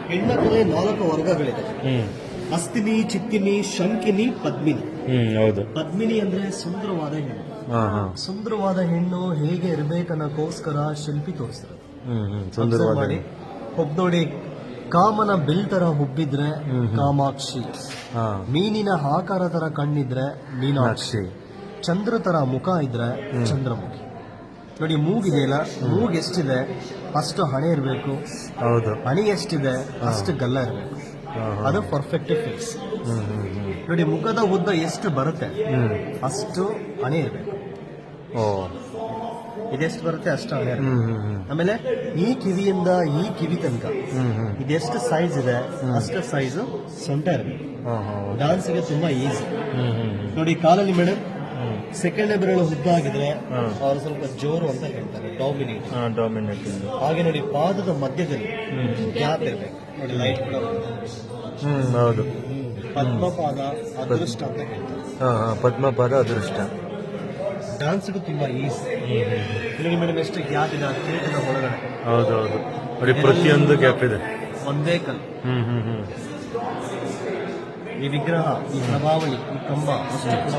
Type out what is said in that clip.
ಹೆಣ್ಣ ಕಲೆ 4 ವರ್ಗಗಳಿದೆ. ಹಸ್ತಿನಿ, ಚಿತ್ತಿನಿ, ಶಂಕಿನಿ, ಪದ್ಮಿನಿ. ಹೌದು. ಪದ್ಮಿನಿ ಅಂದ್ರೆ ಸುಂದರವಾದ ಹೆಣ್ಣು. ಸುಂದರವಾದ ಹೆಣ್ಣು ಹೇಗೆ ಇರಬೇಕನ್ನೋಕ್ಕೋಸ್ಕರ ಶಿಲ್ಪಿ ತೋರಿಸ್ತಾರೆ. ಮಾಡಿ ನೋಡಿ, ಕಾಮನ ಬಿಲ್ ತರ ಹುಬ್ಬಿದ್ರೆ ಕಾಮಾಕ್ಷಿ, ಮೀನಿನ ಆಕಾರ ತರ ಕಣ್ಣಿದ್ರೆ ಮೀನಾಕ್ಷಿ, ಚಂದ್ರ ತರ ಮುಖ ಇದ್ರೆ ಚಂದ್ರಮುಖಿ. ನೋಡಿ, ಮೂಗಿದೆಯಲ್ಲ, ಮೂಗ್ ಎಷ್ಟಿದೆ ಅಷ್ಟು ಹಣೆ ಇರಬೇಕು. ಹೌದು. ಹಣೆ ಎಷ್ಟಿದೆ ಅಷ್ಟು ಗಲ್ಲ ಇರಬೇಕು. ಅದು ಪರ್ಫೆಕ್ಟ್ ಫಿಕ್ಸ್. ನೋಡಿ, ಮುಖದ ಉದ್ದ ಎಷ್ಟು ಬರುತ್ತೆ ಅಷ್ಟು ಹಣೆ ಇರಬೇಕು. ಇದೆಷ್ಟು ಬರುತ್ತೆ ಅಷ್ಟು ಹಣೆ ಇರಬೇಕು. ಆಮೇಲೆ ಈ ಕಿವಿಯಿಂದ ಈ ಕಿವಿ ತನಕ ಇದೆಷ್ಟು ಸೈಜ್ ಇದೆ ಅಷ್ಟು ಸೈಜು ಸೊಂಟ ಇರಬೇಕು. ಡಾನ್ಸ್ಗೆ ತುಂಬಾ ಈಸಿ. ನೋಡಿ, ಕಾಲಲ್ಲಿ ಮೇಡಮ್ ಸೆಕೆಂಡ್ ಬೆರಳು ಉದ್ದ ಆಗಿದ್ರೆ ಅವರು ಸ್ವಲ್ಪ ಜೋರು ಅಂತ ಹೇಳ್ತಾರೆ, ಡಾಮಿನೇಟ್. ಹಾಗೆ ನೋಡಿ, ಪಾದದ ಮಧ್ಯದಲ್ಲಿ ಗ್ಯಾಪ್ ಇರಬೇಕು. ನೋಡಿ, ಲೈಟ್ ಕೂಡ ಹೌದು. ಪದ್ಮಪಾದ ಅದೃಷ್ಟ ಅಂತ ಹೇಳ್ತಾರೆ. ಪದ್ಮಪಾದ ಅದೃಷ್ಟ. ಡಾನ್ಸ್ಗೂ ತುಂಬಾ ಈಸಿ. ನೋಡಿ ಮೇಡಮ್, ಎಷ್ಟು ಗ್ಯಾಪ್ ಇದೆ ಕಿರೀಟದ ಒಳಗಡೆ. ಹೌದೌದು. ನೋಡಿ, ಪ್ರತಿಯೊಂದು ಗ್ಯಾಪ್ ಇದೆ. ಒಂದೇ ಕಲ್. ಈ ವಿಗ್ರಹ, ಈ ಪ್ರಭಾವಳಿ, ಈ ಕಂಬ ಅಷ್ಟು ಕೂಡ